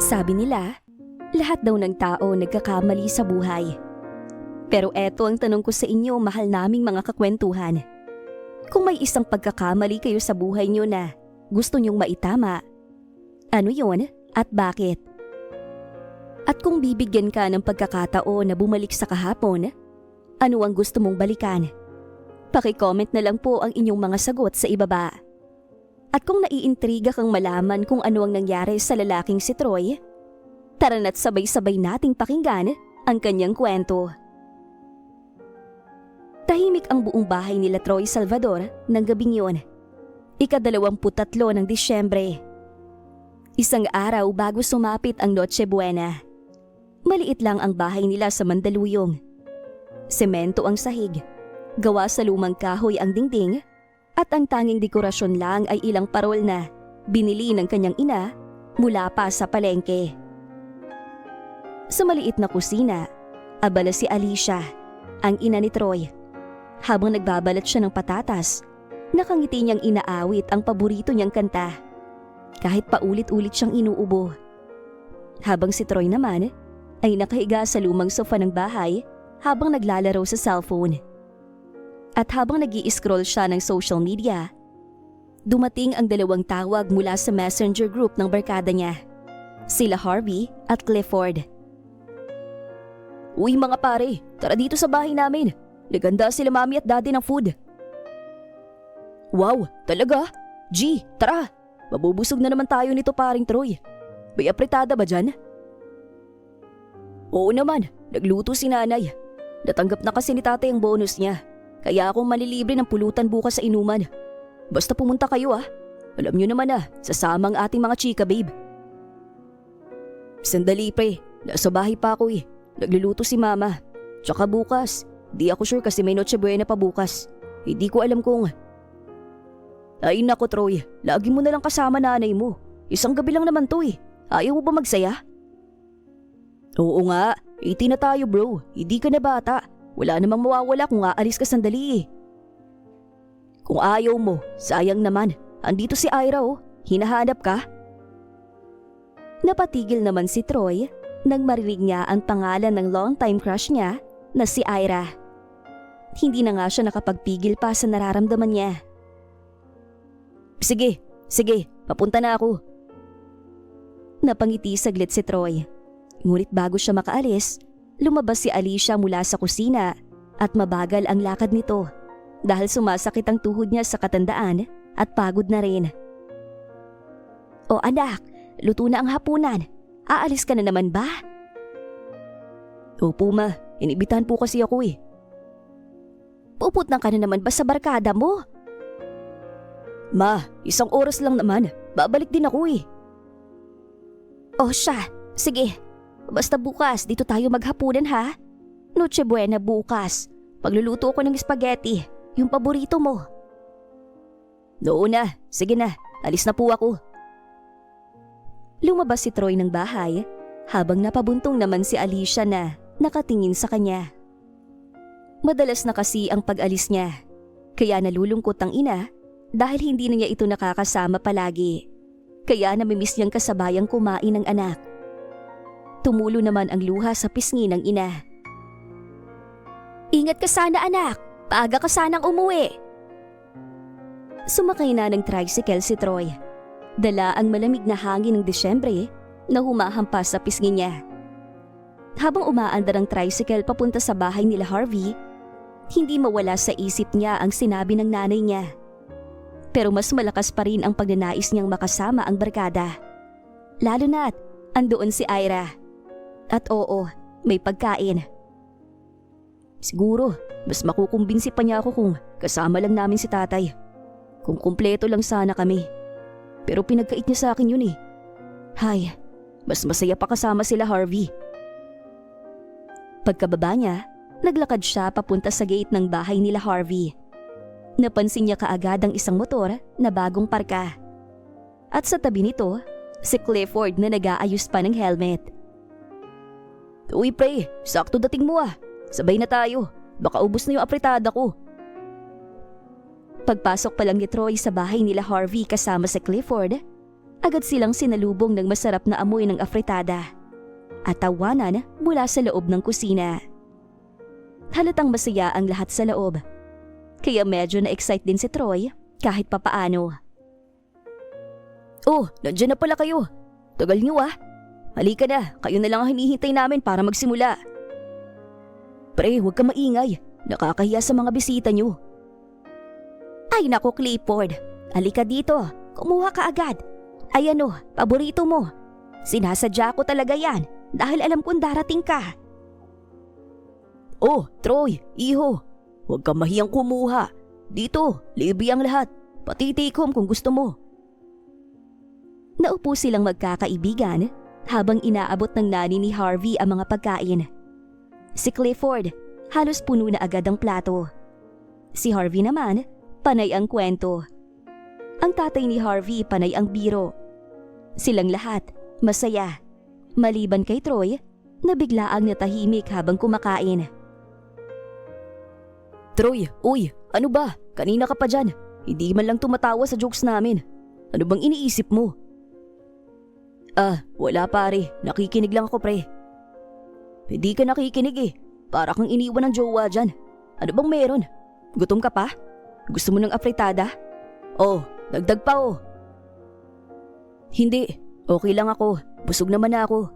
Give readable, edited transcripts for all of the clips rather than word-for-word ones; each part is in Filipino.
Sabi nila, lahat daw ng tao nagkakamali sa buhay. Pero eto ang tanong ko sa inyo, mahal naming mga kakwentuhan. Kung may isang pagkakamali kayo sa buhay nyo na gusto nyong maitama, ano yun at bakit? At kung bibigyan ka ng pagkakataon na bumalik sa kahapon, ano ang gusto mong balikan? Paki-comment na lang po ang inyong mga sagot sa ibaba. At kung naiintriga kang malaman kung ano ang nangyari sa lalaking si Troy, tara na't sabay-sabay nating pakinggan ang kanyang kwento. Tahimik ang buong bahay nila Troy Salvador ng gabing yun. Ika-23 ng Disyembre. Isang araw bago sumapit ang Noche Buena. Maliit lang ang bahay nila sa Mandaluyong. Semento ang sahig, gawa sa lumang kahoy ang dingding, at ang tanging dekorasyon lang ay ilang parol na binili ng kanyang ina mula pa sa palengke. Sa maliit na kusina, abala si Alicia, ang ina ni Troy. Habang nagbabalat siya ng patatas, nakangiti niyang inaawit ang paborito niyang kanta. Kahit paulit-ulit siyang inuubo. Habang si Troy naman ay nakahiga sa lumang sofa ng bahay habang naglalaro sa cellphone. At habang nag-i-scroll siya ng social media, dumating ang dalawang tawag mula sa messenger group ng barkada niya. Sila Harvey at Clifford. "Uy mga pare, tara dito sa bahay namin. Naganda sila mami at daddy ng food." "Wow, talaga? G, tara. Mabubusog na naman tayo nito paring Troy. May apretada ba dyan?" "Oo naman, nagluto si nanay. Natanggap na kasi ni tatay ang bonus niya. Kaya akong malilibre ng pulutan bukas sa inuman. Basta pumunta kayo ah. Alam nyo naman sasama ang ating mga chika babe." "Sandali pre, nasa bahay pa ako eh. Nagluluto si mama. Tsaka bukas, di ako sure kasi may Noche Buena pa bukas. Hindi ko alam kung..." "Ay nako Troy, lagi mo na lang kasama nanay mo. Isang gabi lang naman to eh. Ayaw mo ba magsaya?" "Oo nga, 18 na tayo bro. Hindi ka na bata. Wala namang mawawala kung aalis ka sandali eh." "Kung ayaw mo, sayang naman. Andito si Ira oh. Hinahanap ka?" Napatigil naman si Troy nang marinig niya ang pangalan ng long-time crush niya na si Ira. Hindi na nga siya nakapagpigil pa sa nararamdaman niya. Sige, papunta na ako." Napangiti saglit si Troy. Ngunit bago siya makaalis, lumabas si Alicia mula sa kusina at mabagal ang lakad nito dahil sumasakit ang tuhod niya sa katandaan at pagod na rin. "O anak, luto na ang hapunan. Aalis ka na naman ba?" "Opo ma, inibitahan po kasi ako eh." "Puputang ka na naman ba sa barkada mo?" "Ma, isang oras lang naman. Babalik din ako eh." "O siya, sige. Basta bukas dito tayo maghapunan ha. Noche Buena bukas. Pagluluto ko ng spaghetti, yung paborito mo." "Oo na, sige na. Alis na po ako." Lumabas si Troy ng bahay habang napabuntong naman si Alicia na nakatingin sa kanya. Madalas na kasi ang pag-alis niya, kaya nalulungkot ang ina dahil hindi na niya ito nakakasama palagi. Kaya namimiss niyang kasabayang kumain ng anak. Tumulo naman ang luha sa pisngi ng ina. "Ingat ka sana anak, paaga ka sanang umuwi." Sumakay na ng tricycle si Troy. Dala ang malamig na hangin ng Disyembre na humahampas sa pisngi niya. Habang umaandar ang tricycle papunta sa bahay nila Harvey, hindi mawala sa isip niya ang sinabi ng nanay niya. Pero mas malakas pa rin ang pagnanais niyang makasama ang barkada. Lalo na't andoon si Ira. At oo, may pagkain. Siguro, mas makukumbinsi pa niya ako kung kasama lang namin si tatay. Kung kumpleto lang sana kami. Pero pinagkait niya sa akin yun eh. Hay, mas masaya pa kasama sila Harvey. Pagkababa niya, naglakad siya papunta sa gate ng bahay nila Harvey. Napansin niya kaagad ang isang motor na bagong parka. At sa tabi nito, si Clifford na nag-aayos pa ng helmet. "Uy pre, sakto dating mo ah. Sabay na tayo. Baka ubos na yung apretada ko." Pagpasok pa lang ni Troy sa bahay nila Harvey kasama si Clifford, Agad silang sinalubong ng masarap na amoy ng afritada at tawanan mula sa loob ng kusina. Halatang masaya ang lahat sa loob, kaya medyo na-excite din si Troy kahit papaano. Oh, nandiyan na pala kayo. Tagal niyo ah. Halika na, kayo na lang ang hinihintay namin para magsimula. Pre, huwag ka maingay. Nakakahiya sa mga bisita niyo. Ay naku Clifford, halika dito. Kumuha ka agad. Ayan o, paborito mo. Sinasadya ko talaga yan dahil alam kong darating ka. Oh, Troy, iho. Huwag kang mahiyang kumuha. Dito, libre ang lahat. Pati take-home kung gusto mo. Naupo silang magkakaibigan habang inaabot ng nani ni Harvey ang mga pagkain. Si Clifford, halos puno na agad ang plato. Si Harvey naman, panay ang kwento. Ang tatay ni Harvey panay ang biro. Silang lahat, masaya. Maliban kay Troy, na biglaang natahimik habang kumakain. Troy, uy, ano ba? Kanina ka pa dyan. Hindi man lang tumatawa sa jokes namin. Ano bang iniisip mo? Wala pare. Nakikinig lang ako pre. Hindi ka nakikinig eh. Para kang iniwan ng jowa dyan. Ano bang meron? Gutom ka pa? Gusto mo ng afritada? Oh, dagdag pa oh. Hindi, okay lang ako. Busog naman ako.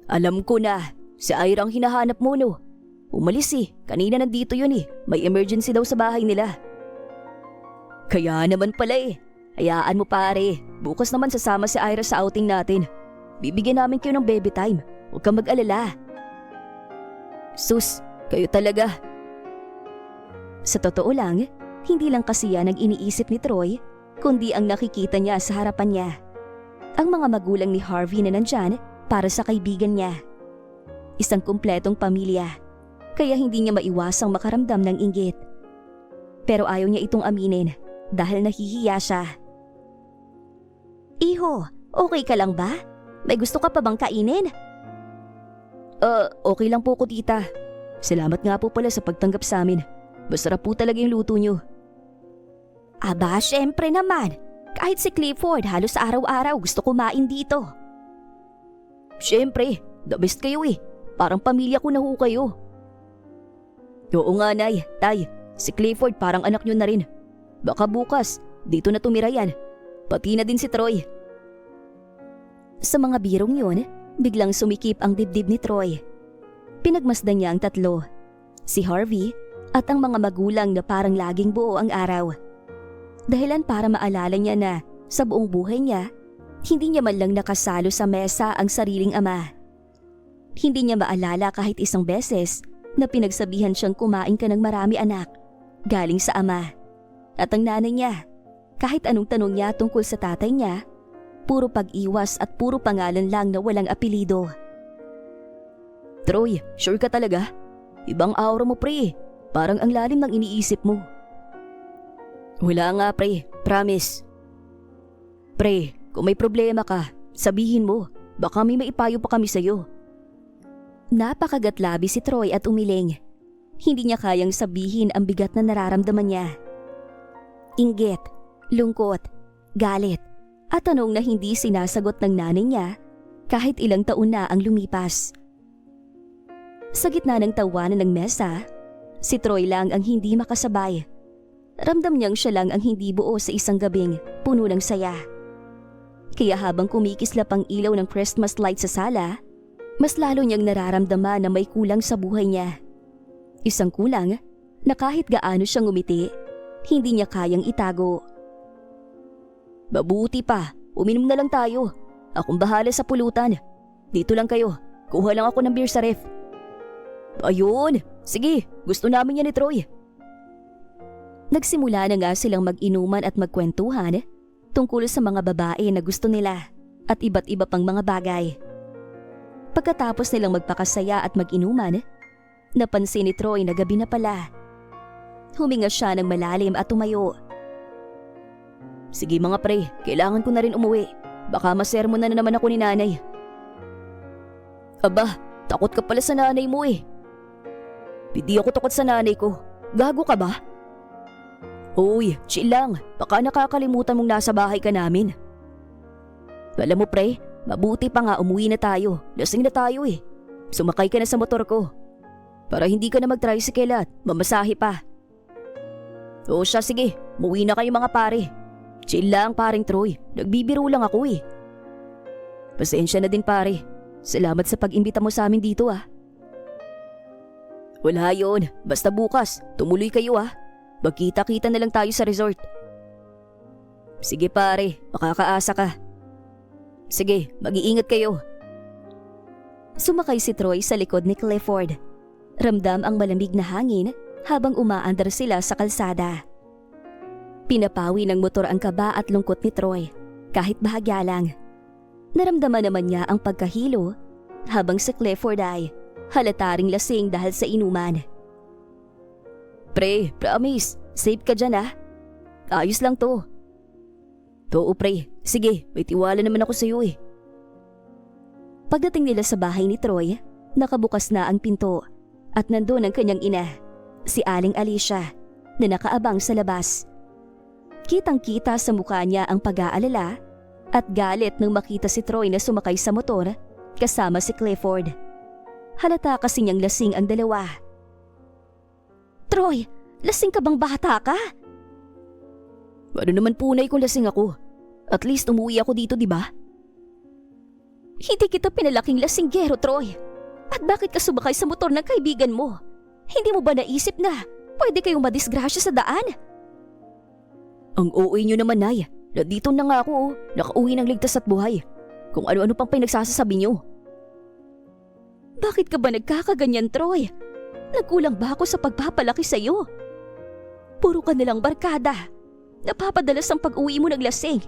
Alam ko na, si Ira ang hinahanap mo no. Umalis eh, kanina nandito yun eh. May emergency daw sa bahay nila. Kaya naman pala eh. Hayaan mo pare, bukas naman sasama si Ira sa outing natin. Bibigyan namin kayo ng baby time. Huwag kang mag-alala. Sus, kayo talaga. Sa totoo lang, hindi lang kasi yan ang iniisip ni Troy, kundi ang nakikita niya sa harapan niya. Ang mga magulang ni Harvey na nandyan para sa kaibigan niya. Isang kumpletong pamilya, kaya hindi niya maiwasang makaramdam ng inggit. Pero ayaw niya itong aminin dahil nahihiya siya. Iho, okay ka lang ba? May gusto ka pa bang kainin? Okay lang po ko tita. Salamat nga po pala sa pagtanggap sa amin. Masarap po talaga yung luto niyo. Aba, syempre naman. Kahit si Clifford halos araw-araw gusto kumain dito. Syempre, the best kayo eh. Parang pamilya ko na ho kayo. Oo nga nay, tay. Si Clifford parang anak nyo na rin. Baka bukas, dito na tumira yan. Pati na din si Troy. Sa mga birong yun, biglang sumikip ang dibdib ni Troy. Pinagmasdan niya ang tatlo. Si Harvey at ang mga magulang na parang laging buo ang araw. Dahilan para maalala niya na sa buong buhay niya, hindi niya man lang nakasalo sa mesa ang sariling ama. Hindi niya maalala kahit isang beses na pinagsabihan siyang kumain ka ng marami anak, galing sa ama. At ang nanay niya, kahit anong tanong niya tungkol sa tatay niya, puro pag-iwas at puro pangalan lang na walang apelido. Troy, sure ka talaga? Ibang aura mo pre, parang ang lalim ng iniisip mo. Wala nga pre, promise. Pre, kung may problema ka, sabihin mo, baka may maipayo pa kami sa'yo. Napakagatlabi si Troy at umiling. Hindi niya kayang sabihin ang bigat na nararamdaman niya. Inggit, lungkot, galit, at tanong na hindi sinasagot ng nanay niya kahit ilang taon na ang lumipas. Sa gitna ng tawanan ng mesa, si Troy lang ang hindi makasabay. Ramdam niyang siya lang ang hindi buo sa isang gabing puno ng saya. Kaya habang kumikislap ang ilaw ng Christmas light sa sala, mas lalo niyang nararamdaman na may kulang sa buhay niya. Isang kulang na kahit gaano siyang ngumiti, hindi niya kayang itago. Mabuti pa, uminom na lang tayo. Akong bahala sa pulutan. Dito lang kayo, kuha lang ako ng beer sa ref. Ayun, sige, gusto namin yan ni Troy. Nagsimula na nga silang mag-inuman at magkwentuhan tungkol sa mga babae na gusto nila at iba't iba pang mga bagay. Pagkatapos nilang magpakasaya at mag-inuman, napansin ni Troy na gabi na pala. Huminga siya ng malalim at tumayo. Sige mga pre, kailangan ko na rin umuwi. Baka masermon na naman ako ni nanay. Aba, takot ka pala sa nanay mo eh. Hindi ako takot sa nanay ko. Gago ka ba? Uy, chill lang. Baka nakakalimutan mong nasa bahay ka namin. Alam mo pre, mabuti pa nga umuwi na tayo. Lasing na tayo eh. Sumakay ka na sa motor ko. Para hindi ka na mag-tricycle at mamasahe pa. O siya sige, umuwi na kayo mga pare. Chill lang paring Troy, nagbibiro lang ako eh. Pasensya na din pare. Salamat sa pag-imbita mo sa amin dito ah. Wala yun, basta bukas, tumuloy kayo ah. Magkita-kita na lang tayo sa resort. Sige pare, makakaasa ka. Sige, mag-iingat kayo. Sumakay si Troy sa likod ni Clifford. Ramdam ang malamig na hangin habang umaandar sila sa kalsada. Pinapawi ng motor ang kaba at lungkot ni Troy, kahit bahagya lang. Naramdaman naman niya ang pagkahilo habang si Clifford ay halata ring lasing dahil sa inuman. Pre, promise, safe ka dyan ah. Ayos lang to. Oo pre, sige, may tiwala naman ako sa iyo eh. Pagdating nila sa bahay ni Troy, nakabukas na ang pinto at nandoon ang kanyang ina, si Aling Alicia, na nakaabang sa labas. Kitang-kita sa mukha niya ang pag-aalala at galit nang makita si Troy na sumakay sa motor kasama si Clifford. Halata kasi niyang lasing ang dalawa. Troy, lasing ka bang bata ka? Ano naman punay kung lasing ako? At least umuwi ako dito, di ba? Hindi kita pinalaking lasinggero, Troy. At bakit ka sumakay sa motor ng kaibigan mo? Hindi mo ba naisip na pwede kayong madisgrasya sa daan? Ang OA nyo naman, Nay. Nandito na nga ako, nakauwi ng ligtas at buhay. Kung ano-ano pang pinagsasasabi nyo. Bakit ka ba nagkakaganyan, Troy? Nagkulang ba ako sa pagpapalaki sa'yo? Puro ka nilang barkada. Napapadalas ang pag-uwi mo ng lasing.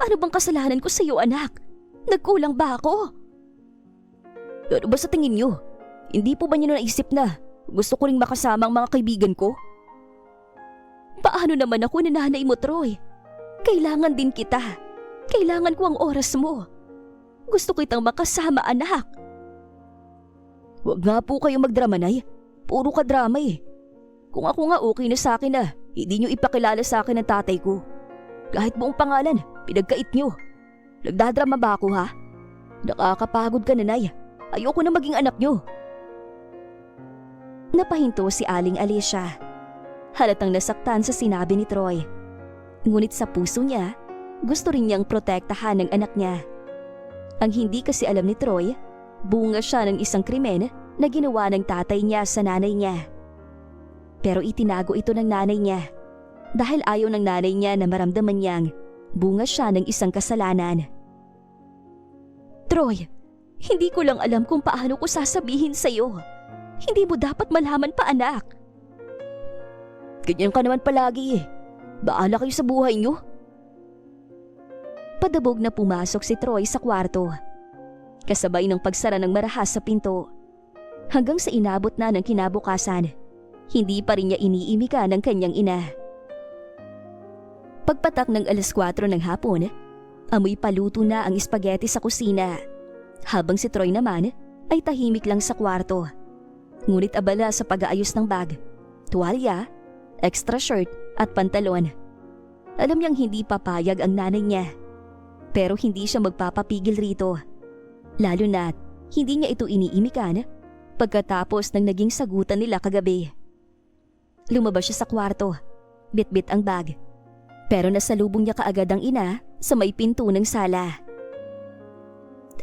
Ano bang kasalanan ko sa'yo, anak? Nagkulang ba ako? Ano ba sa tingin nyo? Hindi po ba nyo naisip na gusto ko ring makasama ang mga kaibigan ko? Paano naman ako na nanay mo, Troy? Kailangan din kita. Kailangan ko ang oras mo. Gusto kitang makasama, anak. Huwag nga po kayo magdrama, Nay. Puro ka drama eh. Kung ako nga okay na sa akin na, hindi nyo ipakilala sa akin ang tatay ko. Kahit buong pangalan, pinagkait nyo. Nagdadrama ba ako ha? Nakakapagod ka na, Nay. Ayoko na maging anak nyo. Napahinto si Aling Alicia. Halatang nasaktan sa sinabi ni Troy. Ngunit sa puso niya, gusto rin niyang protektahan ng anak niya. Ang hindi kasi alam ni Troy, bunga siya ng isang krimen na ginawa ng tatay niya sa nanay niya. Pero itinago ito ng nanay niya dahil ayaw ng nanay niya na maramdaman niyang bunga siya ng isang kasalanan. Troy, hindi ko lang alam kung paano ko sasabihin sa'yo. Hindi mo dapat malaman pa, anak. Ganyan ka naman palagi eh. Baala kayo sa buhay niyo. Padabog na pumasok si Troy sa kwarto. Kasabay ng pagsara ng marahas sa pinto. Hanggang sa inabot na ng kinabukasan, hindi pa rin niya iniimika ng kanyang ina. Pagpatak ng 4:00 ng hapon, amoy paluto na ang espageti sa kusina. Habang si Troy naman ay tahimik lang sa kwarto. Ngunit abala sa pag-aayos ng bag, tuwalya, extra shirt at pantalon. Alam niyang hindi papayag ang nanay niya. Pero hindi siya magpapapigil rito. Lalo na't hindi niya ito iniimikan pagkatapos ng naging sagutan nila kagabi. Lumabas siya sa kwarto, bitbit ang bag. Pero nasalubong niya kaagad ang ina sa may pinto ng sala.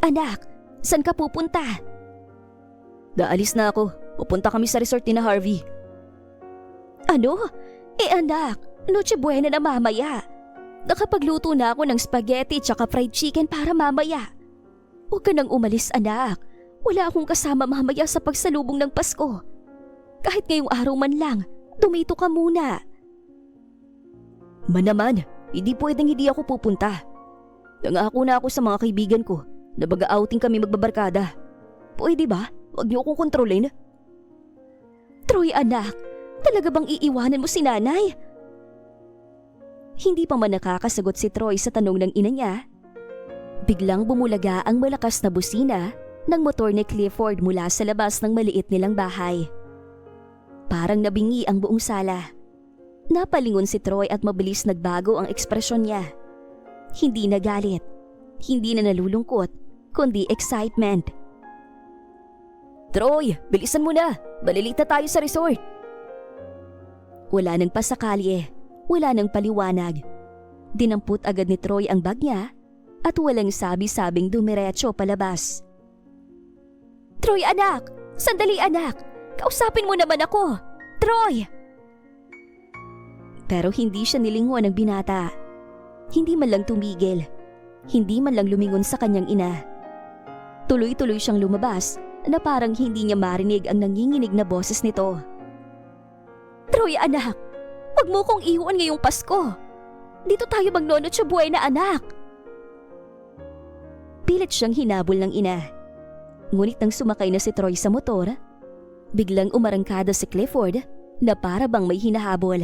Anak, saan ka pupunta? Daalis na ako. Pupunta kami sa resort ni na Harvey. Ano? Anak, Noche Buena na mamaya. Nakapagluto na ako ng spaghetti tsaka fried chicken para mamaya. Huwag ka nang umalis, anak. Wala akong kasama mamaya sa pagsalubong ng Pasko. Kahit ngayong araw man lang, dumito ka muna. Naman, hindi pwedeng hindi ako pupunta. Nangako na ako sa mga kaibigan ko na mag-outing kami magbabarkada. Pwede ba? Huwag niyo akong kontrolin. Troy, anak, talaga bang iiwanan mo si nanay? Hindi pa man nakakasagot si Troy sa tanong ng ina niya. Biglang bumulaga ang malakas na busina ng motor ni Clifford mula sa labas ng maliit nilang bahay. Parang nabingi ang buong sala. Napalingon si Troy at mabilis nagbago ang ekspresyon niya. Hindi nagalit, hindi na nalulungkot, kundi excitement. Troy, bilisan mo na! Malilita tayo sa resort! Wala nang pasakalye, wala nang paliwanag. Dinampot agad ni Troy ang bag niya at walang sabi-sabing dumiretso palabas. Troy anak! Sandali anak! Kausapin mo naman ako! Troy! Pero hindi siya nilingon ng binata. Hindi man lang tumigil. Hindi man lang lumingon sa kanyang ina. Tuloy-tuloy siyang lumabas na parang hindi niya marinig ang nanginginig na boses nito. Troy anak! Huwag mo kong iwan ngayong Pasko! Dito tayo magnonoche buena anak! Pilit siyang hinabol ng ina. Ngunit nang sumakay na si Troy sa motor, biglang umarangkada si Clifford na para bang may hinahabol.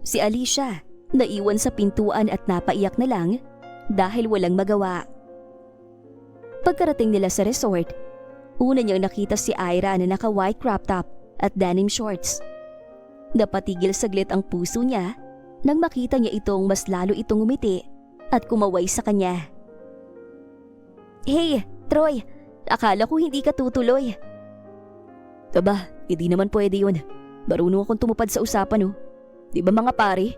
Si Alicia naiwan sa pintuan at napaiyak na lang dahil walang magawa. Pagkarating nila sa resort, una niyang nakita si Ira na naka-white crop top at denim shorts. Napatigil saglit ang puso niya nang makita niya itong mas lalo itong umiti at kumaway sa kanya. Hey, Troy! Akala ko hindi ka tutuloy. Aba, hindi naman pwede yun. Marunong akong tumupad sa usapan, oh. Di ba mga pare?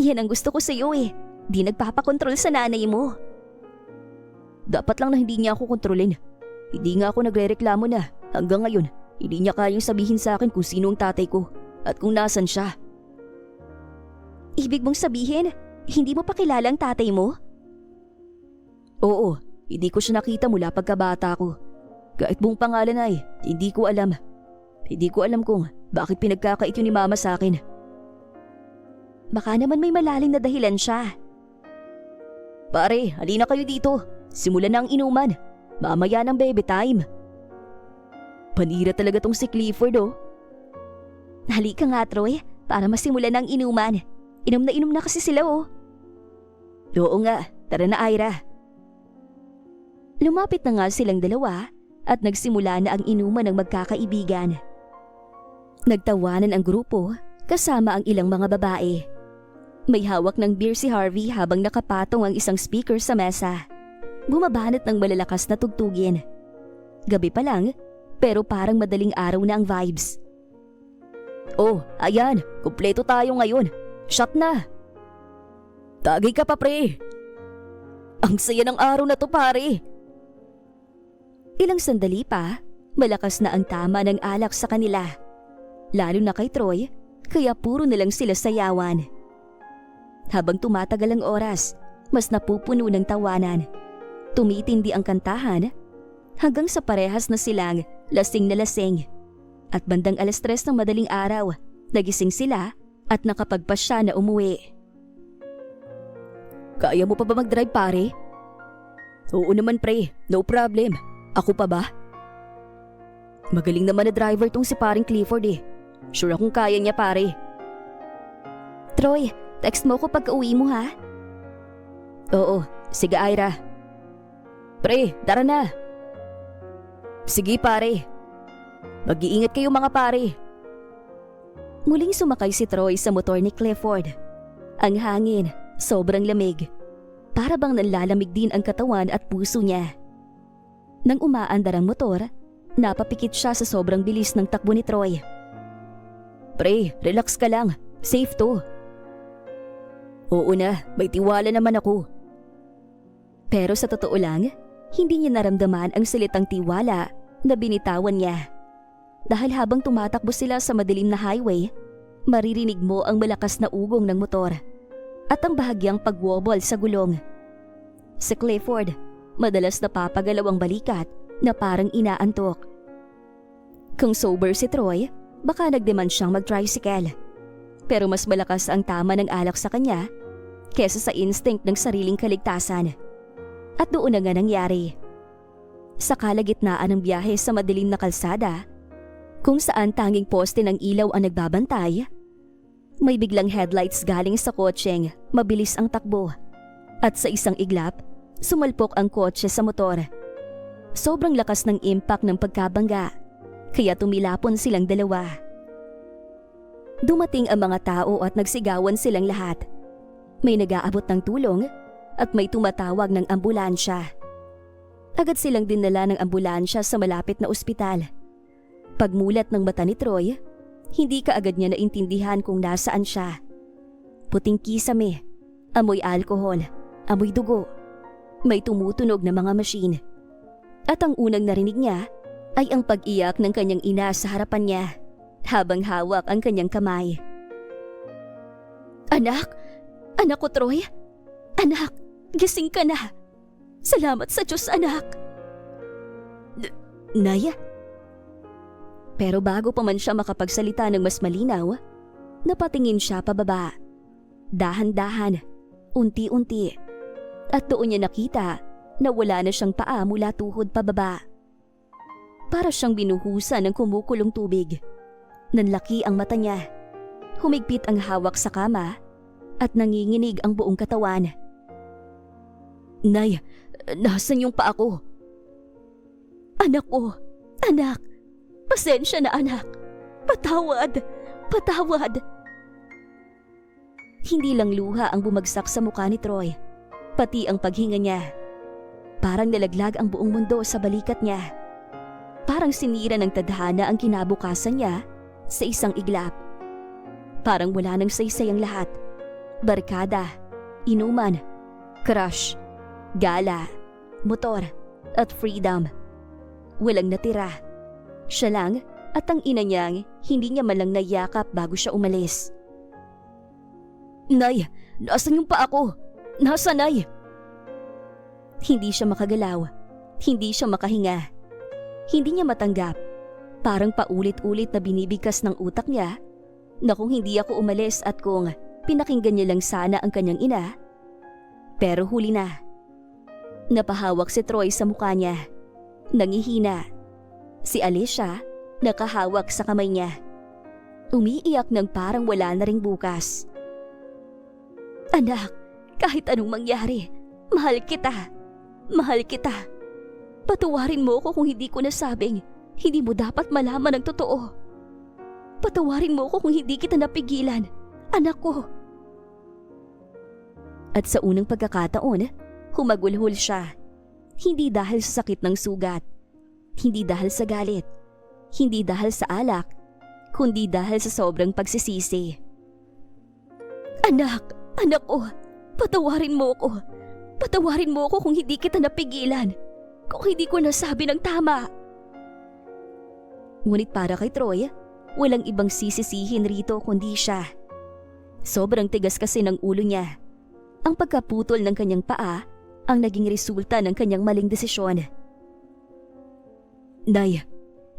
Yan ang gusto ko sa iyo eh. Di nagpapakontrol sa nanay mo. Dapat lang na hindi niya ako kontrolin. Hindi nga ako nagrereklamo na hanggang ngayon hindi niya kayang sabihin sa akin kung sino ang tatay ko at kung nasan siya. Ibig mong sabihin, hindi mo pa kilala ang tatay mo? Oo, hindi ko siya nakita mula pagkabata ko. Kahit buong pangalan ay, hindi ko alam. Hindi ko alam kung bakit pinagkakait yun ni mama sa akin. Baka naman may malalim na dahilan siya. Pare, halina kayo dito. Simulan na ang inuman. Mamaya ng baby time. Panira talaga tong si Clifford, oh. Halika nga, Troy, para masimulan ang inuman. Inom na kasi sila, oh. Oo nga, tara na Ira. Lumapit na nga silang dalawa at nagsimula na ang inuman ng magkakaibigan. Nagtawanan ang grupo kasama ang ilang mga babae. May hawak ng beer si Harvey habang nakapatong ang isang speaker sa mesa. Bumabanat ng malalakas na tugtugin. Gabi pa lang, pero parang madaling araw na ang vibes. Oh, ayan, kumpleto tayo ngayon. Shot na! Tagay ka pa pre! Ang saya ng araw na to pare! Ilang sandali pa, malakas na ang tama ng alak sa kanila. Lalo na kay Troy, kaya puro na lang sila sayawan. Habang tumatagal ang oras, mas napupuno ng tawanan. Tumitindi ang kantahan hanggang sa parehas na silang lasing na lasing. At bandang 3:00 ng madaling araw, nagising sila at nakapagpasya na umuwi. Kaya mo pa ba mag-drive pare? Oo naman pre, no problem. Ako pa ba? Magaling naman na driver tong si paring Clifford eh. Sure akong kaya niya pare. Troy, text mo ko pagka uwi mo ha? Oo, sige Ira. Pre, tara na. Sige pare. Mag-iingat kayo mga pare. Muling sumakay si Troy sa motor ni Clifford. Ang hangin, sobrang lamig. Para bang nanlalamig din ang katawan at puso niya. Nang umaandar ang motor, napapikit siya sa sobrang bilis ng takbo ni Troy. Pre, relax ka lang. Safe to. Oo na, may tiwala naman ako. Pero sa totoo lang, hindi niya naramdaman ang salitang tiwala na binitawan niya. Dahil habang tumatakbo sila sa madilim na highway, maririnig mo ang malakas na ugong ng motor at ang bahagyang pagwobol sa gulong. Si Clifford, madalas napapagalaw ang balikat na parang inaantok. Kung sober si Troy, baka nagdemand siyang mag-tricycle. Pero mas malakas ang tama ng alak sa kanya kesa sa instinct ng sariling kaligtasan. At doon na nga nangyari. Sa kalagitnaan ng biyahe sa madilim na kalsada, kung saan tanging poste ng ilaw ang nagbabantay, may biglang headlights galing sa kotseng mabilis ang takbo. At sa isang iglap, sumalpok ang kotse sa motor. Sobrang lakas ng impact ng pagkabangga, kaya tumilapon silang dalawa. Dumating ang mga tao at nagsigawan silang lahat. May nag-aabot ng tulong at may tumatawag ng ambulansya. Agad silang dinala ng ambulansya sa malapit na ospital. Pagmulat ng mata ni Troy, hindi kaagad niya naintindihan kung nasaan siya. Puting kisame, amoy alkohol, amoy dugo, may tumutunog na mga machine. At ang unang narinig niya ay ang pag-iyak ng kanyang ina sa harapan niya habang hawak ang kanyang kamay. Anak! Anak ko, Troy! Anak! Gising ka na! Salamat sa Diyos, anak! Naya? Pero bago pa man siya makapagsalita ng mas malinaw, napatingin siya pababa. Dahan-dahan, unti-unti. At doon niya nakita na wala na siyang paa mula tuhod pababa. Para siyang binuhusan ng kumukulong tubig. Nanlaki ang mata niya. Humigpit ang hawak sa kama at nanginginig ang buong katawan. Nay, nasan yung paa ko? Anak ko, anak, pasensya na anak. Patawad, patawad. Hindi lang luha ang bumagsak sa mukha ni Troy, pati ang paghinga niya. Parang nalaglag ang buong mundo sa balikat niya. Parang sinira ng tadhana ang kinabukasan niya sa isang iglap. Parang wala nang saysay ang lahat. Barkada, inuman, crush, gala, motor, at freedom. Walang natira. Siya lang at ang ina niyang hindi niya malang nayakap bago siya umalis. Nay, nasan yung paa ko? Nasa, Nay? Hindi siya makagalaw. Hindi siya makahinga. Hindi niya matanggap. Parang paulit-ulit na binibigkas ng utak niya na kung hindi ako umalis at kung pinakinggan niya lang sana ang kanyang ina. Pero huli na. Napahawak si Troy sa mukha niya. Nangihina. Si Alicia nakahawak sa kamay niya. Umiiyak ng parang wala na ring bukas. Anak, kahit anong mangyari, mahal kita. Mahal kita. Patawarin mo ako kung hindi ko nasabing hindi mo dapat malaman ang totoo. Patawarin mo ako kung hindi kita napigilan, anak ko. At sa unang pagkakataon, humagulhol siya. Hindi dahil sa sakit ng sugat, hindi dahil sa galit, hindi dahil sa alak, kundi dahil sa sobrang pagsisisi. Anak, anak ko, patawarin mo ako. Patawarin mo ako kung hindi kita napigilan, kung hindi ko nasabi ng tama. Ngunit para kay Troy, walang ibang sisisihin rito kundi siya. Sobrang tigas kasi ng ulo niya. Ang pagkaputol ng kanyang paa ang naging resulta ng kanyang maling desisyon. Nay,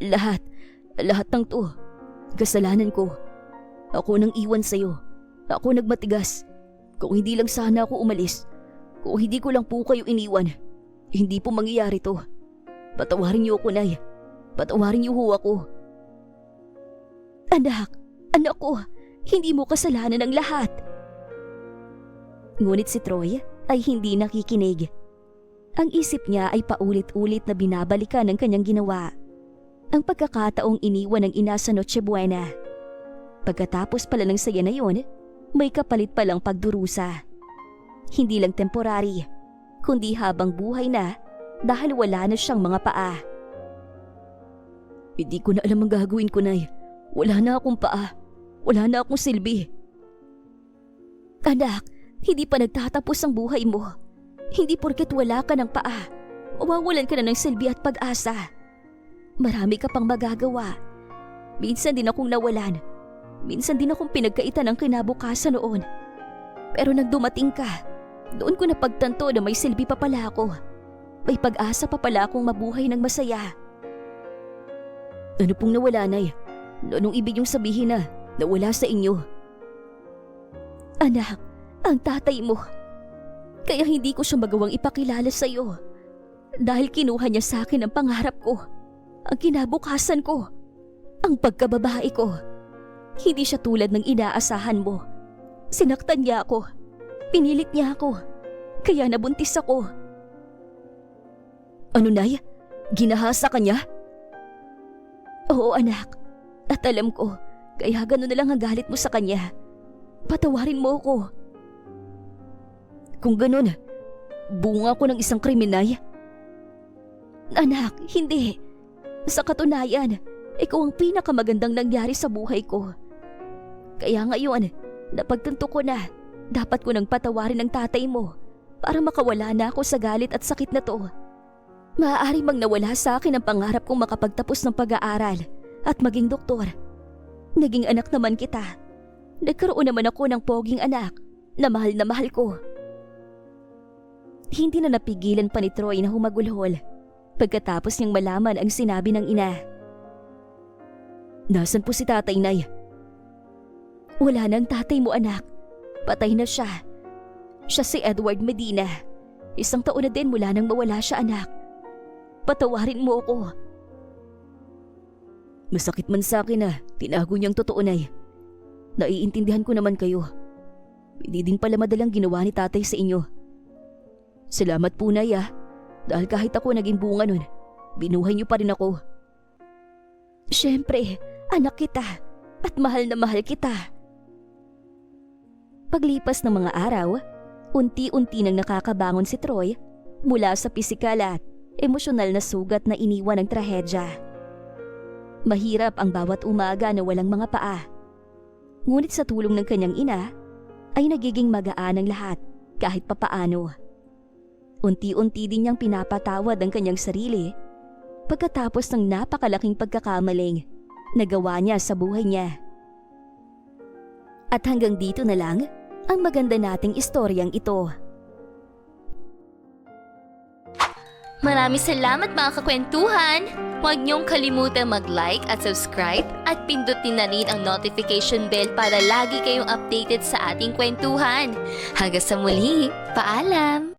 lahat ng to, kasalanan ko. Ako nang iwan sa'yo. Ako nagmatigas. Kung hindi lang sana ako umalis, kung hindi ko lang po kayo iniwan, hindi po mangyayari to. Patawarin niyo ako, Nay. Patawarin niyo ho ako. Anak ko, hindi mo kasalanan ang lahat. Ngunit si Troy ay hindi nakikinig. Ang isip niya ay paulit-ulit na binabalikan ng kanyang ginawa. Ang pagkakataong iniwan ng ina sa Noche Buena. Pagkatapos pala ng saya na yun, may kapalit palang pagdurusa. Hindi lang temporary, kundi habang buhay na dahil wala na siyang mga paa. Hindi ko na alam ang gagawin ko, Nay. Wala na akong paa. Wala na akong silbi. Anak, hindi pa nagtatapos ang buhay mo. Hindi porket wala ka ng paa, mawawalan ka na ng silbi at pag-asa. Marami ka pang magagawa. Minsan din akong nawalan. Minsan din akong pinagkaitan ng kinabukasan noon. Pero nang dumating ka, doon ko napagtanto na may silbi pa pala ako. May pag-asa pa pala akong mabuhay ng masaya. Ano pong nawala, Nay? Anong ibig yung sabihin na nawala sa inyo? Anak, ang tatay mo. Kaya hindi ko siya magawang ipakilala sa iyo. Dahil kinuha niya sa akin ang pangarap ko, ang kinabukasan ko, ang pagkababae ko. Hindi siya tulad ng inaasahan mo. Sinaktan niya ako. Pinilit niya ako. Kaya nabuntis ako. Ano, Nay? Ginahasa ka niya? Oo, anak. At alam ko, kaya gano'n na lang ang galit mo sa kanya. Patawarin mo ako. Kung gano'n, bunga ko ng isang kriminal? Anak, hindi. Sa katunayan, ikaw ang pinakamagandang nangyari sa buhay ko. Kaya ngayon, napagtanto ko na dapat ko nang patawarin ang tatay mo para makawala na ako sa galit at sakit na to. Maaari mang nawala sa akin ang pangarap kong makapagtapos ng pag-aaral at maging doktor. Naging anak naman kita. Nagkaroon naman ako ng poging anak na mahal ko. Hindi na napigilan pa ni Troy na humagulhol pagkatapos niyang malaman ang sinabi ng ina. Nasaan po si tatay, Nay? Wala na ang tatay mo, anak. Patay na siya. Siya si Edward Medina. 1 taon na din mula nang mawala siya, anak. Patawarin mo ako. Masakit man sa akin na tinago niyang totoo, Nay. Naiintindihan ko naman kayo. Hindi din pala madalang ginawa ni tatay sa inyo. Salamat po, Nay, dahil kahit ako naging bunga nun, binuhay niyo pa rin ako. Siyempre, anak kita at mahal na mahal kita. Paglipas ng mga araw, unti-unti nang nakakabangon si Troy mula sa pisikal at emosyonal na sugat na iniwan ng trahedya. Mahirap ang bawat umaga na walang mga paa. Ngunit sa tulong ng kanyang ina, ay nagiging magaan ang lahat kahit papaano. Unti-unti din niyang pinapatawad ang kanyang sarili pagkatapos ng napakalaking pagkakamaling na gawa niya sa buhay niya. At hanggang dito na lang ang maganda nating istoryang ito. Maraming salamat mga kakwentuhan! Huwag niyong kalimutang mag-like at subscribe at pindutin na rin ang notification bell para lagi kayong updated sa ating kwentuhan. Hanggang sa muli, paalam!